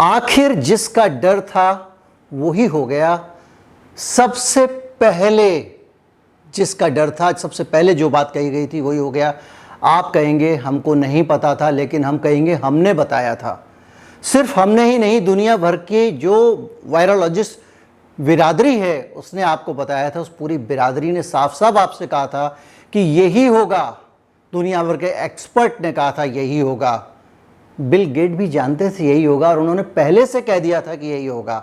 आखिर जिसका डर था वही हो गया। सबसे पहले जिसका डर था, सबसे पहले जो बात कही गई थी वही हो गया। आप कहेंगे हमको नहीं पता था, लेकिन हम कहेंगे हमने बताया था। सिर्फ हमने ही नहीं, दुनिया भर की जो वायरोलॉजिस्ट बिरादरी है उसने आपको बताया था। उस पूरी बिरादरी ने साफ साफ आपसे कहा था कि यही होगा। दुनिया भर के एक्सपर्ट ने कहा था यही होगा। बिल गेट भी जानते थे यही होगा, और उन्होंने पहले से कह दिया था कि यही होगा।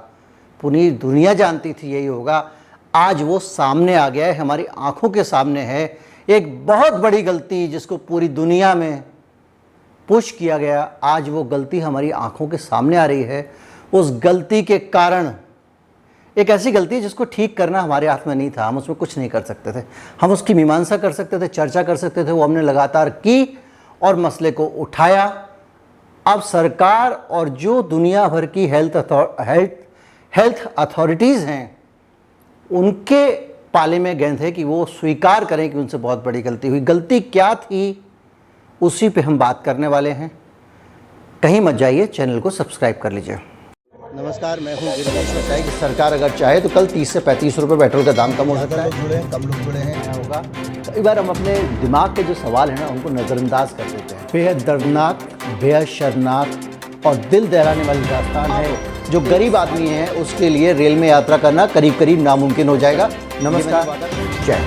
पूरी दुनिया जानती थी यही होगा। आज वो सामने आ गया है, हमारी आंखों के सामने है। एक बहुत बड़ी गलती जिसको पूरी दुनिया में पुश किया गया, आज वो गलती हमारी आंखों के सामने आ रही है। उस गलती के कारण, एक ऐसी गलती जिसको ठीक करना हमारे हाथ में नहीं था, हम उसमें कुछ नहीं कर सकते थे। हम उसकी मीमांसा कर सकते थे, चर्चा कर सकते थे, वो हमने लगातार की और मसले को उठाया। अब सरकार और जो दुनिया भर की हेल्थ अथॉरिटीज़ हैं, उनके पाले में गए थे कि वो स्वीकार करें कि उनसे बहुत बड़ी गलती हुई। गलती क्या थी, उसी पे हम बात करने वाले हैं। कहीं मत जाइए, चैनल को सब्सक्राइब कर लीजिए। नमस्कार, मैं हूँ गिरीश बताइए कि सरकार अगर चाहे तो कल 30 से 35 रुपये पेट्रोल का दाम कम हो सकता है। जुड़े हैं, कम लोग जुड़े हैं, क्या होगा। कई बार हम अपने दिमाग के जो सवाल हैं ना, उनको नज़रअंदाज कर देते हैं। बेहद दर्दनाक, बेहद शर्मनाक और दिल दहलाने वाली दास्तान है। जो गरीब आदमी है उसके लिए रेल में यात्रा करना करीब करीब नामुमकिन हो जाएगा। नमस्कार, जय।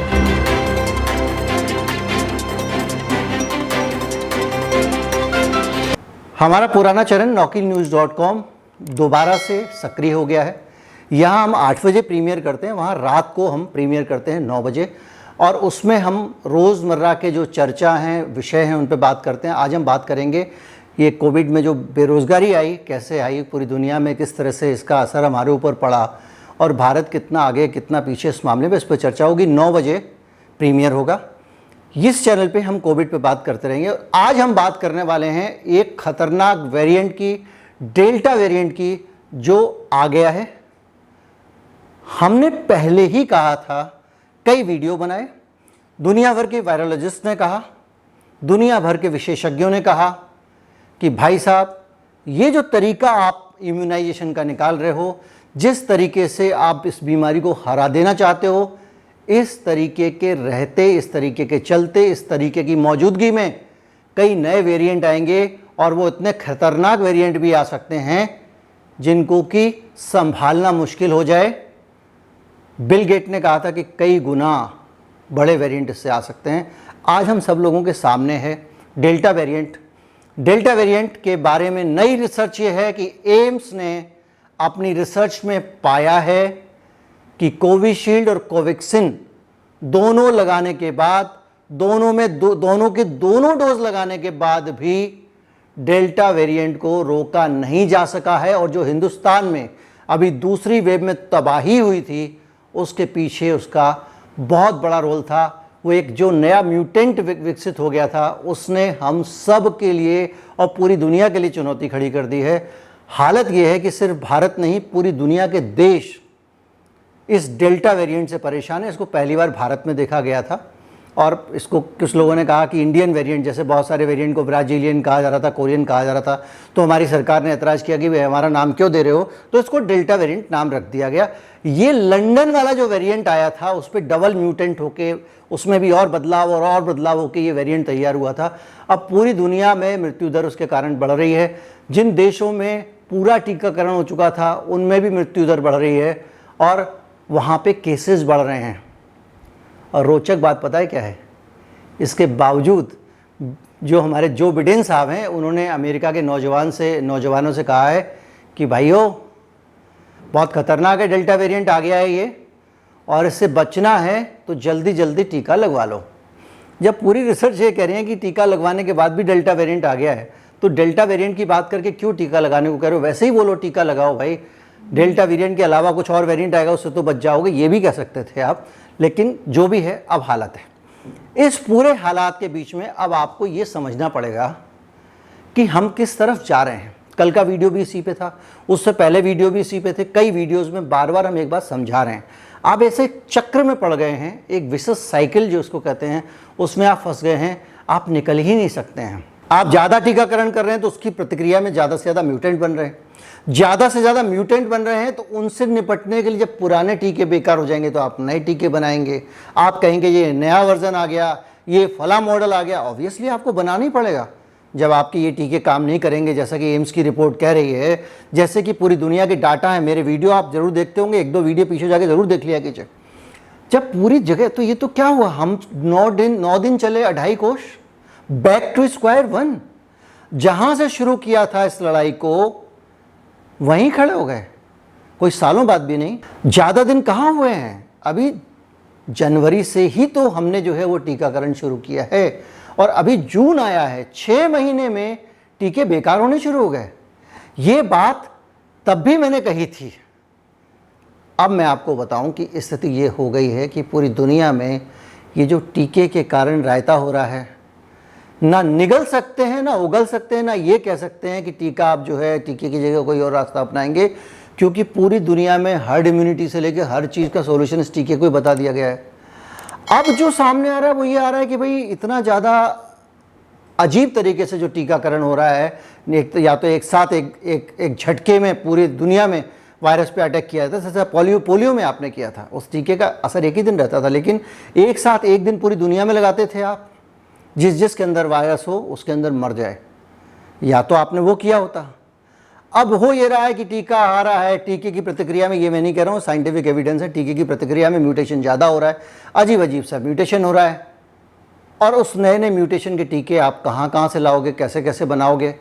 हमारा पुराना चैनल naukilnews.com दोबारा से सक्रिय हो गया है। यहाँ हम 8 बजे प्रीमियर करते हैं, वहाँ रात को हम प्रीमियर करते हैं 9 बजे, और उसमें हम रोज़मर्रा के जो चर्चा हैं, विषय हैं, उन पे बात करते हैं। आज हम बात करेंगे ये कोविड में जो बेरोज़गारी आई, कैसे आई पूरी दुनिया में, किस तरह से इसका असर हमारे ऊपर पड़ा, और भारत कितना आगे कितना पीछे इस मामले में, इस पर चर्चा होगी। 9 बजे प्रीमियर होगा। इस चैनल पे हम कोविड पे बात करते रहेंगे। आज हम बात करने वाले हैं एक ख़तरनाक वेरिएंट की, डेल्टा वेरिएंट की, जो आ गया है। हमने पहले ही कहा था, कई वीडियो बनाए, दुनिया भर के वायरोलॉजिस्ट ने कहा, दुनिया भर के विशेषज्ञों ने कहा कि भाई साहब, ये जो तरीका आप इम्यूनाइजेशन का निकाल रहे हो, जिस तरीके से आप इस बीमारी को हरा देना चाहते हो, इस तरीके के रहते, इस तरीके के चलते, इस तरीके की मौजूदगी में कई नए वेरिएंट आएंगे, और वो इतने खतरनाक वेरिएंट भी आ सकते हैं जिनको कि संभालना मुश्किल हो जाए। बिल गेट ने कहा था कि कई गुना बड़े वेरिएंट इससे आ सकते हैं। आज हम सब लोगों के सामने है डेल्टा वेरिएंट। डेल्टा वेरिएंट के बारे में नई रिसर्च ये है कि एम्स ने अपनी रिसर्च में पाया है कि कोविशील्ड और कोवैक्सिन दोनों लगाने के बाद, दोनों के दोनों डोज लगाने के बाद भी डेल्टा वेरिएंट को रोका नहीं जा सका है। और जो हिंदुस्तान में अभी दूसरी वेव में तबाही हुई थी, उसके पीछे उसका बहुत बड़ा रोल था। वो एक जो नया म्यूटेंट विकसित हो गया था, उसने हम सब के लिए और पूरी दुनिया के लिए चुनौती खड़ी कर दी है। हालत ये है कि सिर्फ भारत नहीं, पूरी दुनिया के देश इस डेल्टा वेरिएंट से परेशान है। इसको पहली बार भारत में देखा गया था, और इसको कुछ लोगों ने कहा कि इंडियन वेरिएंट, जैसे बहुत सारे वेरिएंट को ब्राज़ीलियन कहा जा रहा था, कोरियन कहा जा रहा था, तो हमारी सरकार ने एतराज़ किया कि भाई हमारा नाम क्यों दे रहे हो, तो इसको डेल्टा वेरिएंट नाम रख दिया गया। ये लंदन वाला जो वेरिएंट आया था, उस पर डबल म्यूटेंट होके उसमें भी और बदलाव होके ये वेरिएंट तैयार हुआ था। अब पूरी दुनिया में मृत्यु दर उसके कारण बढ़ रही है। जिन देशों में पूरा टीकाकरण हो चुका था, उनमें भी मृत्यु दर बढ़ रही है, और वहाँ पे केसेस बढ़ रहे हैं। और रोचक बात पता है क्या है, इसके बावजूद जो हमारे जो बिडेन साहब हैं, उन्होंने अमेरिका के नौजवानों से कहा है कि भाइयों, बहुत ख़तरनाक है, डेल्टा वेरिएंट आ गया है ये, और इससे बचना है तो जल्दी जल्दी टीका लगवा लो। जब पूरी रिसर्च ये कह रही है कि टीका लगवाने के बाद भी डेल्टा वेरिएंट आ गया है, तो डेल्टा वेरिएंट की बात करके क्यों टीका लगाने को कह रहे हो? वैसे ही बोलो टीका लगाओ भाई, डेल्टा वेरिएंट के अलावा कुछ और वेरिएंट आएगा, उससे तो बच जाओगे, ये भी कह सकते थे आप। लेकिन जो भी है, अब हालत है। इस पूरे हालात के बीच में अब आपको ये समझना पड़ेगा कि हम किस तरफ जा रहे हैं। कल का वीडियो भी इसी पे था, उससे पहले वीडियो भी इसी पे थे। कई वीडियोस में बार बार हम एक बात समझा रहे हैं। आप ऐसे चक्र में पड़ गए हैं, एक विशेष साइकिल जो उसको कहते हैं, उसमें आप फंस गए हैं, आप निकल ही नहीं सकते हैं। आप ज़्यादा टीकाकरण कर रहे हैं तो उसकी प्रतिक्रिया में ज़्यादा से ज़्यादा म्यूटेंट बन रहे हैं। ज़्यादा से ज़्यादा म्यूटेंट बन रहे हैं, तो उनसे निपटने के लिए जब पुराने टीके बेकार हो जाएंगे तो आप नए टीके बनाएंगे। आप कहेंगे ये नया वर्जन आ गया, ये फला मॉडल आ गया, ऑब्वियसली आपको बनाना ही पड़ेगा। जब आपके ये टीके काम नहीं करेंगे, जैसा कि एम्स की रिपोर्ट कह रही है, जैसे कि पूरी दुनिया के डाटा है, मेरे वीडियो आप जरूर देखते होंगे, 1-2 वीडियो पीछे जाके जरूर देख लिया कीजिए। जब पूरी जगह, तो ये तो क्या हुआ, हम 9 दिन चले 2.5 कोस, बैक टू स्क्वायर वन। जहां से शुरू किया था इस लड़ाई को वहीं खड़े हो गए, कोई सालों बाद भी नहीं, ज़्यादा दिन कहाँ हुए हैं, अभी जनवरी से ही तो हमने जो है वो टीकाकरण शुरू किया है, और अभी जून आया है, 6 महीने में टीके बेकार होने शुरू हो गए। ये बात तब भी मैंने कही थी। अब मैं आपको बताऊं कि स्थिति ये हो गई है कि पूरी दुनिया में ये जो टीके के कारण रायता हो रहा है, ना निगल सकते हैं ना उगल सकते हैं, ना ये कह सकते हैं कि टीका आप जो है टीके की जगह कोई और रास्ता अपनाएंगे, क्योंकि पूरी दुनिया में हर्ड इम्यूनिटी से लेकर हर चीज़ का सॉल्यूशन इस टीके को ही बता दिया गया है। अब जो सामने आ रहा है वो ये आ रहा है कि भाई इतना ज़्यादा अजीब तरीके से जो टीकाकरण हो रहा है, या तो एक साथ एक झटके में पूरी दुनिया में वायरस पे अटैक किया था, जैसे पोलियो में आपने किया था, उस टीके का असर एक ही दिन रहता था, लेकिन एक साथ एक दिन पूरी दुनिया में लगाते थे आप, जिसके अंदर वायरस हो उसके अंदर मर जाए, या तो आपने वो किया होता। अब हो ये रहा है कि टीका आ रहा है, टीके की प्रतिक्रिया में, ये मैं नहीं कह रहा हूँ, साइंटिफिक एविडेंस है, टीके की प्रतिक्रिया में म्यूटेशन ज़्यादा हो रहा है, अजीब अजीब सा म्यूटेशन हो रहा है, और उस नए नए म्यूटेशन के टीके आप कहाँ से लाओगे, कैसे कैसे बनाओगे।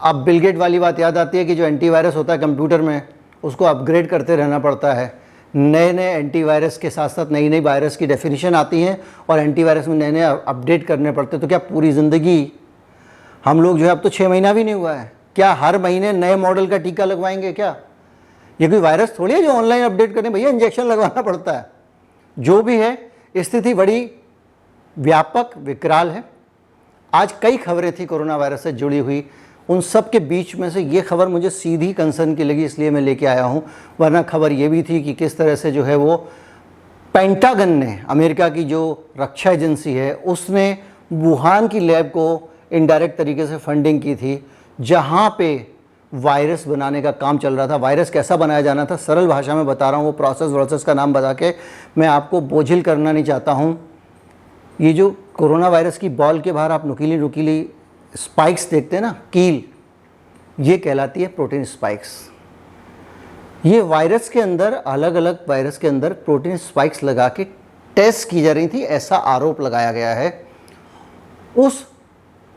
अब बिल गेट वाली बात याद आती है कि जो एंटीवायरस होता है कंप्यूटर में, उसको अपग्रेड करते रहना पड़ता है, नए नए एंटीवायरस के साथ साथ नई नई वायरस की डेफिनेशन आती हैं, और एंटीवायरस में नए नए अपडेट करने पड़ते हैं। तो क्या पूरी ज़िंदगी हम लोग जो है, अब तो 6 महीना भी नहीं हुआ है, क्या हर महीने नए मॉडल का टीका लगवाएंगे क्या? ये कोई वायरस थोड़ी है जो ऑनलाइन अपडेट करने, भैया इंजेक्शन लगवाना पड़ता है। जो भी है, स्थिति बड़ी व्यापक विकराल है। आज कई खबरें थी कोरोना वायरस से जुड़ी हुई, उन सब के बीच में से ये खबर मुझे सीधी कंसर्न की लगी, इसलिए मैं लेके आया हूँ। वरना खबर ये भी थी कि किस तरह से जो है वो पेंटागन ने, अमेरिका की जो रक्षा एजेंसी है, उसने वुहान की लैब को इनडायरेक्ट तरीके से फंडिंग की थी, जहाँ पे वायरस बनाने का काम चल रहा था। वायरस कैसा बनाया जाना था, सरल भाषा में बता रहा हूँ, वो प्रोसेस का नाम बता के मैं आपको बोझिल करना नहीं चाहता हूँ। ये जो कोरोना वायरस की बॉल के बाहर आप नुकीली नुकीली स्पाइक्स देखते हैं ना, कील, ये कहलाती है प्रोटीन स्पाइक्स। ये वायरस के अंदर, अलग अलग वायरस के अंदर प्रोटीन स्पाइक्स लगा के टेस्ट की जा रही थी, ऐसा आरोप लगाया गया है। उस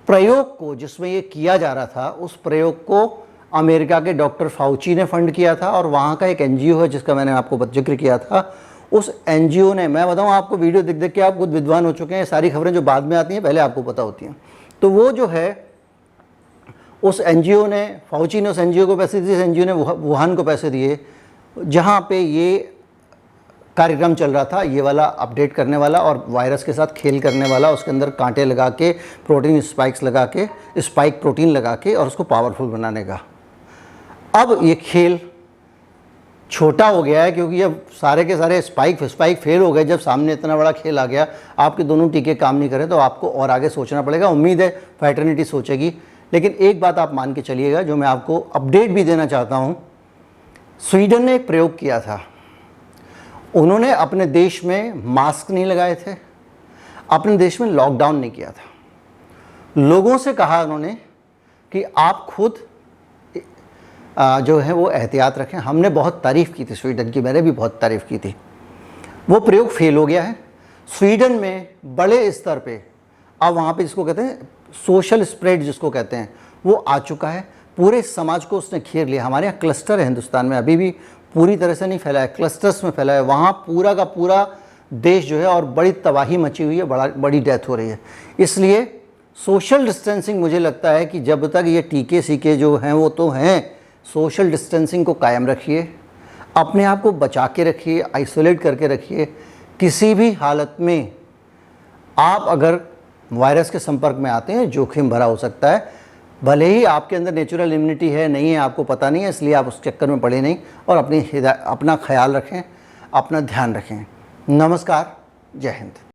प्रयोग को, जिसमें ये किया जा रहा था, उस प्रयोग को अमेरिका के डॉक्टर फाउची ने फंड किया था, और वहाँ का एक एनजीओ है जिसका मैंने आपको जिक्र किया था, उस एनजीओ ने, मैं बताऊँ आपको, वीडियो देख देख के आप खुद विद्वान हो चुके हैं, सारी खबरें जो बाद में आती हैं पहले आपको पता होती हैं। तो वो जो है, उस एनजीओ ने, फाउची ने उस एनजीओ को पैसे दिए, एनजीओ ने वुहान को पैसे दिए, जहाँ पे ये कार्यक्रम चल रहा था, ये वाला अपडेट करने वाला और वायरस के साथ खेल करने वाला, उसके अंदर कांटे लगा के, प्रोटीन स्पाइक्स लगा के, स्पाइक प्रोटीन लगा के, और उसको पावरफुल बनाने का। अब ये खेल छोटा हो गया है, क्योंकि अब सारे के सारे स्पाइक फेल हो गए। जब सामने इतना बड़ा खेल आ गया, आपके दोनों टीके काम नहीं करें, तो आपको और आगे सोचना पड़ेगा। उम्मीद है फैटर्निटी सोचेगी, लेकिन एक बात आप मान के चलिएगा, जो मैं आपको अपडेट भी देना चाहता हूँ। स्वीडन ने एक प्रयोग किया था, उन्होंने अपने देश में मास्क नहीं लगाए थे, अपने देश में लॉकडाउन नहीं किया था, लोगों से कहा उन्होंने कि आप खुद जो है वो एहतियात रखें। हमने बहुत तारीफ़ की थी स्वीडन की, मैंने भी बहुत तारीफ़ की थी। वो प्रयोग फेल हो गया है स्वीडन में बड़े स्तर पे। अब वहाँ पे जिसको कहते हैं सोशल स्प्रेड, जिसको कहते हैं, वो आ चुका है, पूरे समाज को उसने घेर लिया। हमारे यहाँ क्लस्टर है हिंदुस्तान में, अभी भी पूरी तरह से नहीं फैला है, क्लस्टर्स में फैला है। वहाँ पूरा का पूरा देश जो है, और बड़ी तबाही मची हुई है, बड़ी डेथ हो रही है। इसलिए सोशल डिस्टेंसिंग, मुझे लगता है कि जब तक ये टीके सीके जो हैं वो तो हैं, सोशल डिस्टेंसिंग को कायम रखिए, अपने आप को बचा के रखिए, आइसोलेट करके रखिए। किसी भी हालत में आप अगर वायरस के संपर्क में आते हैं, जोखिम भरा हो सकता है। भले ही आपके अंदर नेचुरल इम्यूनिटी है, नहीं है, आपको पता नहीं है, इसलिए आप उस चक्कर में पड़े नहीं, और अपना ख्याल रखें, अपना ध्यान रखें। नमस्कार, जय हिंद।